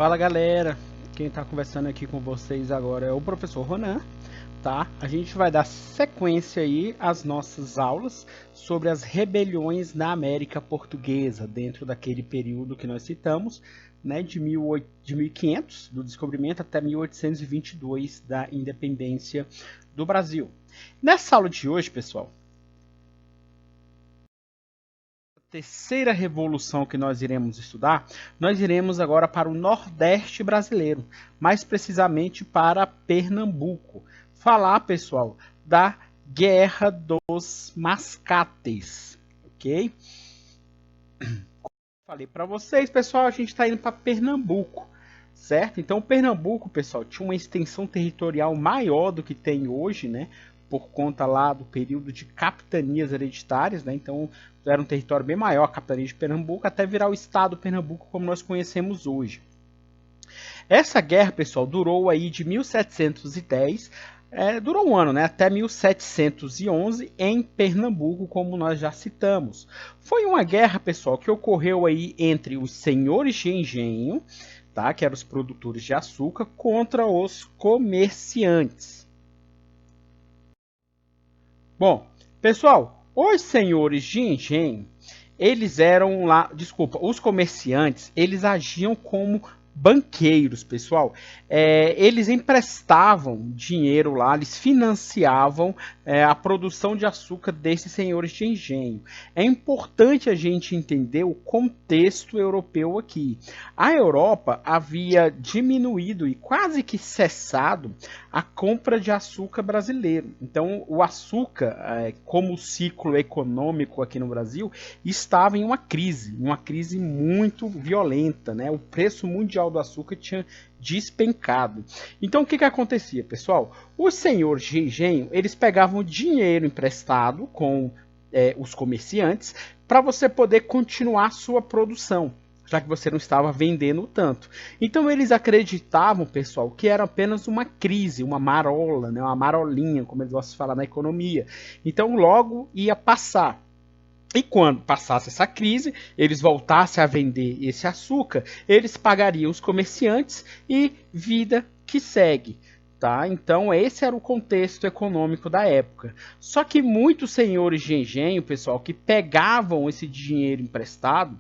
Fala galera, quem está conversando aqui com vocês agora é o professor Ronan, tá? A gente vai dar sequência aí às nossas aulas sobre as rebeliões na América Portuguesa, dentro daquele período que nós citamos, né, de 1500, do descobrimento, até 1822, da independência do Brasil. Nessa aula de hoje, pessoal, terceira revolução que nós iremos estudar, nós iremos agora para o Nordeste brasileiro, mais precisamente para Pernambuco. Falar, pessoal, da Guerra dos Mascates, ok? Como falei para vocês, pessoal, a gente está indo para Pernambuco, certo? Então, Pernambuco, pessoal, tinha uma extensão territorial maior do que tem hoje, né? Por conta lá do período de capitanias hereditárias, né? Então era um território bem maior, a capitania de Pernambuco, até virar o estado de Pernambuco como nós conhecemos hoje. Essa guerra, pessoal, durou aí de 1710, durou um ano, né? Até 1711 em Pernambuco, como nós já citamos. Foi uma guerra, pessoal, que ocorreu aí entre os senhores de engenho, tá? Que eram os produtores de açúcar, contra os comerciantes. Bom, pessoal, os senhores de engenho, eles eram lá, desculpa, os comerciantes, eles agiam como banqueiros, pessoal. Eles emprestavam dinheiro lá, eles financiavam a produção de açúcar desses senhores de engenho. É importante a gente entender o contexto europeu aqui. A Europa havia diminuído e quase que cessado a compra de açúcar brasileiro. Então, o açúcar, como ciclo econômico aqui no Brasil, estava em uma crise muito violenta, né? O preço mundial do açúcar tinha despencado. Então, o que acontecia, pessoal? Os senhores de engenho, eles pegavam dinheiro emprestado com os comerciantes para você poder continuar sua produção, já que você não estava vendendo tanto. Então eles acreditavam, pessoal, que era apenas uma crise, uma marola, né? Uma marolinha, como eles gostam de falar na economia. Então logo ia passar. E quando passasse essa crise, eles voltassem a vender esse açúcar, eles pagariam os comerciantes e vida que segue. Tá? Então esse era o contexto econômico da época. Só que muitos senhores de engenho, pessoal, que pegavam esse dinheiro emprestado,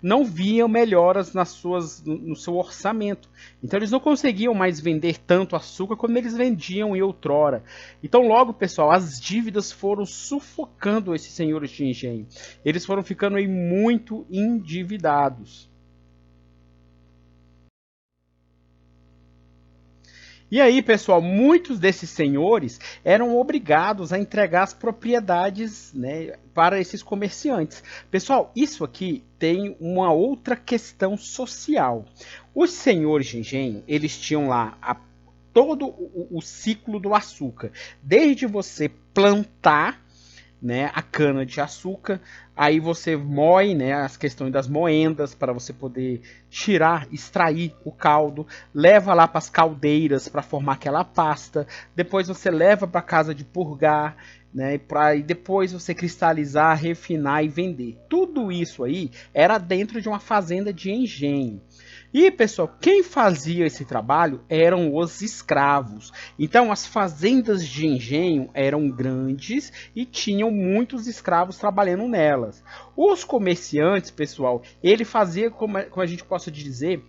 não viam melhoras no seu orçamento. Então eles não conseguiam mais vender tanto açúcar como eles vendiam em outrora. Então logo, pessoal, as dívidas foram sufocando esses senhores de engenho. Eles foram ficando aí muito endividados. E aí, pessoal, muitos desses senhores eram obrigados a entregar as propriedades, né, para esses comerciantes. Pessoal, isso aqui tem uma outra questão social. Os senhores de engenho, eles tinham lá todo o ciclo do açúcar, desde você plantar, né, a cana de açúcar, aí você moe, né, as questões das moendas para você poder tirar, extrair o caldo, leva lá para as caldeiras para formar aquela pasta, depois você leva para casa de purgar, né, para depois você cristalizar, refinar e vender. Tudo isso aí era dentro de uma fazenda de engenho. E, pessoal, quem fazia esse trabalho eram os escravos. Então, as fazendas de engenho eram grandes e tinham muitos escravos trabalhando nelas. Os comerciantes, pessoal, ele fazia, como a gente possa dizer,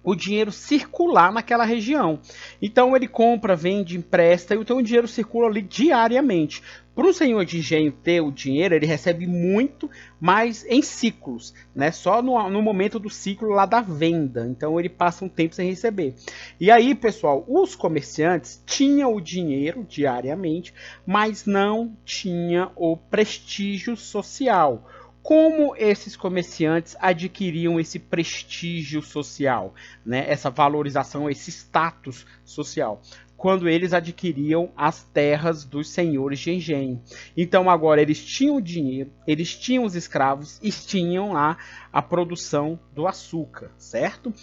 o dinheiro circular naquela região. Então ele compra, vende, empresta, então o dinheiro circula ali diariamente. Para o senhor de engenho ter o dinheiro, ele recebe muito, mas em ciclos, né? Só no momento do ciclo lá da venda. Então ele passa um tempo sem receber. E aí, pessoal, os comerciantes tinham o dinheiro diariamente, mas não tinha o prestígio social. Como esses comerciantes adquiriam esse prestígio social, né? Essa valorização, esse status social? Quando eles adquiriam as terras dos senhores de engenho. Então agora eles tinham dinheiro, eles tinham os escravos e tinham lá a produção do açúcar, certo?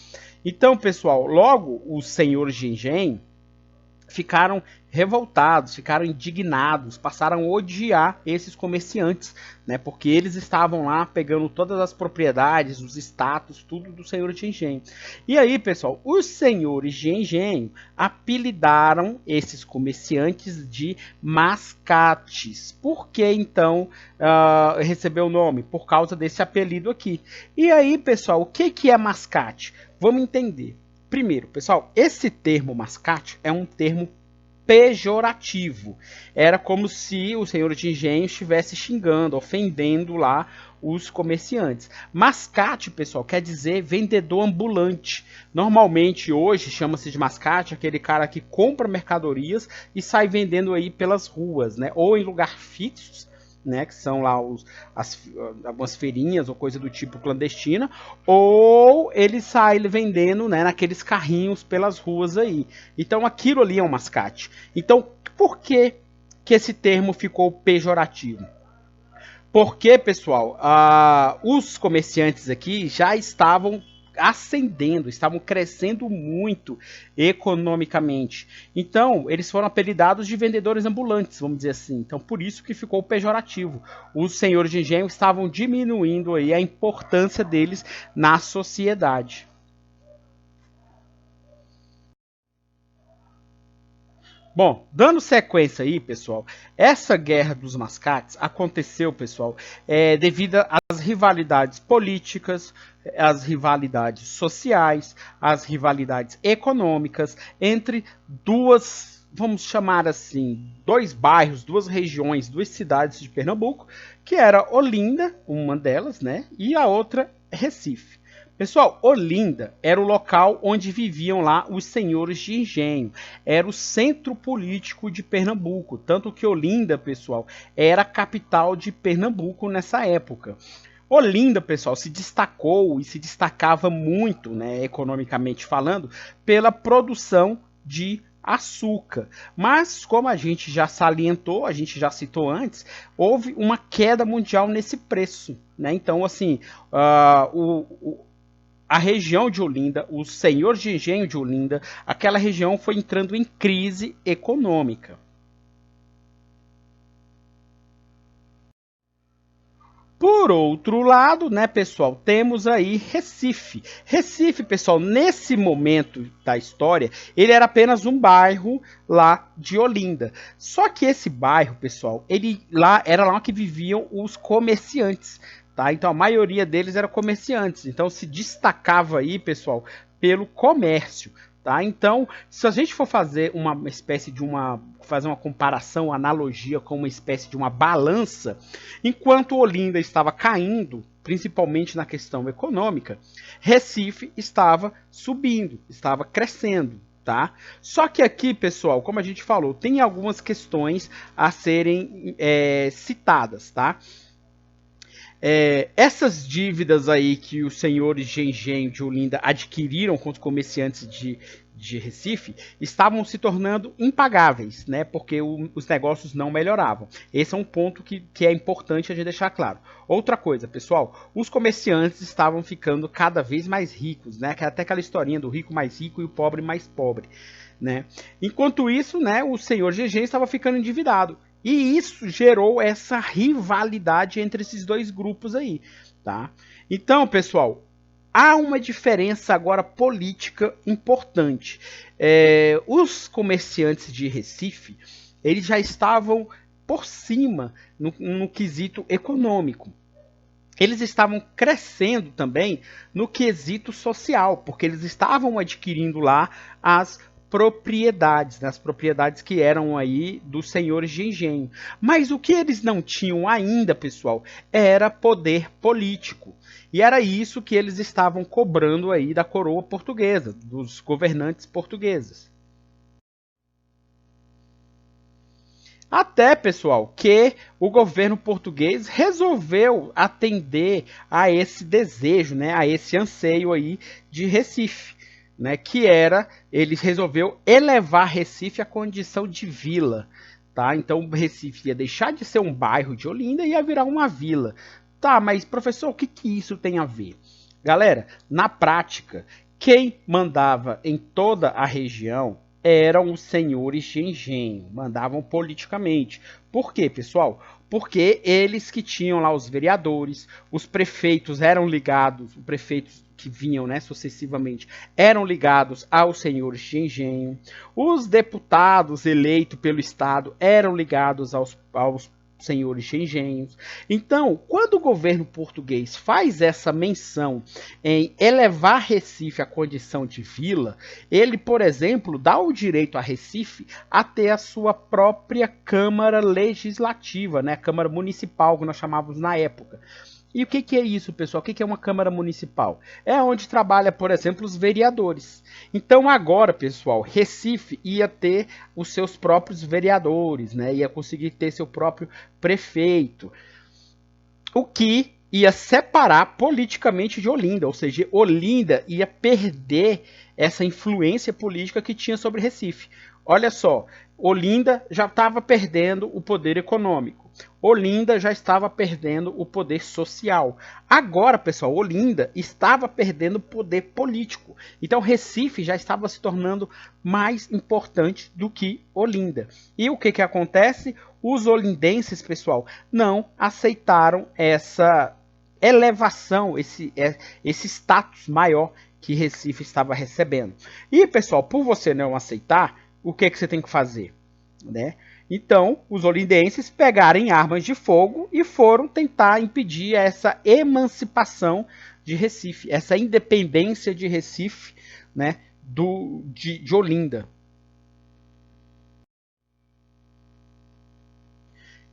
Então, pessoal, logo os senhores de engenho, ficaram revoltados, ficaram indignados, passaram a odiar esses comerciantes, né? Porque eles estavam lá pegando todas as propriedades, os status, tudo do senhor de engenho. E aí, pessoal, os senhores de engenho apelidaram esses comerciantes de mascates. Por que então recebeu o nome? Por causa desse apelido aqui. E aí, pessoal, o que é mascate? Vamos entender. Primeiro, pessoal, esse termo mascate é um termo pejorativo. Era como se o senhor de engenho estivesse xingando, ofendendo lá os comerciantes. Mascate, pessoal, quer dizer vendedor ambulante. Normalmente hoje chama-se de mascate aquele cara que compra mercadorias e sai vendendo aí pelas ruas, né? Ou em lugar fixos, né, que são lá algumas feirinhas ou coisa do tipo clandestina, ou ele sai vendendo, né, naqueles carrinhos pelas ruas aí. Então aquilo ali é um mascate. Então por que esse termo ficou pejorativo? Porque, pessoal, os comerciantes aqui já estavam ascendendo, estavam crescendo muito economicamente. Então, eles foram apelidados de vendedores ambulantes, vamos dizer assim. Então, por isso que ficou pejorativo. Os senhores de engenho estavam diminuindo aí a importância deles na sociedade. Bom, dando sequência aí, pessoal, essa guerra dos mascates aconteceu, pessoal, devido às rivalidades políticas, às rivalidades sociais, às rivalidades econômicas entre duas, vamos chamar assim, dois bairros, duas regiões, duas cidades de Pernambuco, que era Olinda, uma delas, né, e a outra Recife. Pessoal, Olinda era o local onde viviam lá os senhores de engenho. Era o centro político de Pernambuco. Tanto que Olinda, pessoal, era a capital de Pernambuco nessa época. Olinda, pessoal, se destacou e se destacava muito, né, economicamente falando, pela produção de açúcar. Mas, como a gente já salientou, a gente já citou antes, houve uma queda mundial nesse preço, né? Então, assim, a região de Olinda, os senhores de engenho de Olinda, aquela região foi entrando em crise econômica. Por outro lado, né, pessoal, temos aí Recife. Recife, pessoal, nesse momento da história, ele era apenas um bairro lá de Olinda. Só que esse bairro, pessoal, ele lá era lá que viviam os comerciantes. Tá? Então a maioria deles eram comerciantes, então se destacava aí, pessoal, pelo comércio. Tá? Então, se a gente for fazer uma espécie de fazer uma comparação, uma analogia com uma espécie de uma balança, enquanto Olinda estava caindo, principalmente na questão econômica, Recife estava subindo, estava crescendo. Tá? Só que aqui, pessoal, como a gente falou, tem algumas questões a serem citadas, tá? Essas dívidas aí que os senhores de engenho de Olinda adquiriram com os comerciantes de Recife estavam se tornando impagáveis, né? Porque os negócios não melhoravam. Esse é um ponto que é importante a gente deixar claro. Outra coisa, pessoal, os comerciantes estavam ficando cada vez mais ricos, né? Até aquela historinha do rico mais rico e o pobre mais pobre, né? Enquanto isso, né, o senhor de engenho estava ficando endividado. E isso gerou essa rivalidade entre esses dois grupos aí, tá? Então, pessoal, há uma diferença agora política importante. Os comerciantes de Recife, eles já estavam por cima no quesito econômico. Eles estavam crescendo também no quesito social, porque eles estavam adquirindo lá as propriedades, né? As propriedades que eram aí dos senhores de engenho. Mas o que eles não tinham ainda, pessoal, era poder político. E era isso que eles estavam cobrando aí da coroa portuguesa, dos governantes portugueses. Até, pessoal, que o governo português resolveu atender a esse desejo, né, a esse anseio aí de Recife, né, que era, ele resolveu elevar Recife à condição de vila, tá? Então Recife ia deixar de ser um bairro de Olinda e ia virar uma vila. Tá, mas professor, o que isso tem a ver? Galera, na prática, quem mandava em toda a região eram os senhores de engenho, mandavam politicamente. Por quê, pessoal? Porque eles que tinham lá os vereadores, os prefeitos eram ligados, os prefeitos que vinham, né, sucessivamente, eram ligados aos senhores de engenho, os deputados eleitos pelo Estado eram ligados aos senhores de engenhos. Então, quando o governo português faz essa menção em elevar Recife à condição de vila, ele, por exemplo, dá o direito a Recife a ter a sua própria Câmara Legislativa, né? Câmara Municipal, que nós chamávamos na época. E o que é isso, pessoal? O que é uma Câmara Municipal? É onde trabalha, por exemplo, os vereadores. Então agora, pessoal, Recife ia ter os seus próprios vereadores, né? Ia conseguir ter seu próprio prefeito. O que ia separar politicamente de Olinda, ou seja, Olinda ia perder essa influência política que tinha sobre Recife. Olha só, Olinda já estava perdendo o poder econômico. Olinda já estava perdendo o poder social. Agora, pessoal, Olinda estava perdendo o poder político. Então, Recife já estava se tornando mais importante do que Olinda. E o que acontece? Os olindenses, pessoal, não aceitaram essa elevação, esse status maior que Recife estava recebendo. E, pessoal, por você não aceitar, o que você tem que fazer, né? Então, os olindenses pegaram armas de fogo e foram tentar impedir essa emancipação de Recife, essa independência de Recife, né, de Olinda.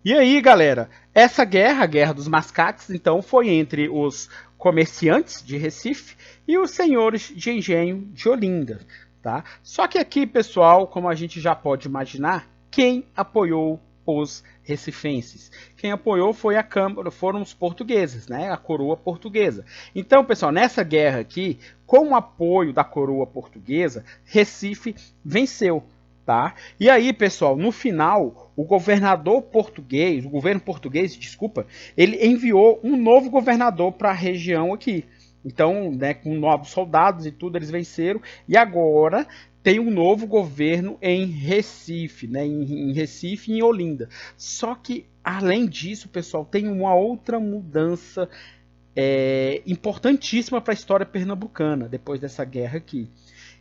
E aí, galera, essa guerra, a Guerra dos Mascates, então, foi entre os comerciantes de Recife e os senhores de engenho de Olinda, tá? Só que aqui, pessoal, como a gente já pode imaginar, quem apoiou os recifenses? Quem apoiou foi a Câmara, foram os portugueses, né? A coroa portuguesa. Então, pessoal, nessa guerra aqui, com o apoio da coroa portuguesa, Recife venceu. Tá? E aí, pessoal, no final, o governo português, desculpa, ele enviou um novo governador para a região aqui. Então, né, com novos soldados e tudo, eles venceram. E agora tem um novo governo em Recife, né, em Recife e em Olinda. Só que, além disso, pessoal, tem uma outra mudança importantíssima para a história pernambucana, depois dessa guerra aqui.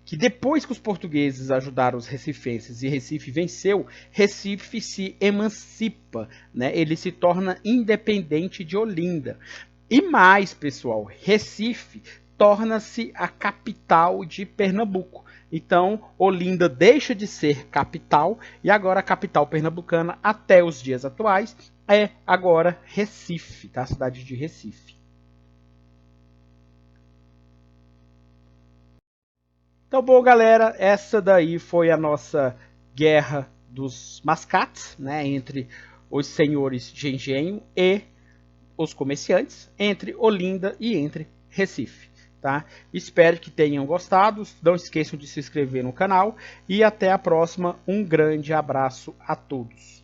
Que depois que os portugueses ajudaram os recifenses e Recife venceu, Recife se emancipa, né? Ele se torna independente de Olinda. E mais, pessoal, Recife torna-se a capital de Pernambuco. Então, Olinda deixa de ser capital e agora a capital pernambucana, até os dias atuais, é agora Recife, tá? A cidade de Recife. Então, bom, galera, essa daí foi a nossa Guerra dos Mascates, né, entre os senhores de engenho e os comerciantes, entre Olinda e entre Recife. Tá? Espero que tenham gostado, não esqueçam de se inscrever no canal e até a próxima. Um grande abraço a todos.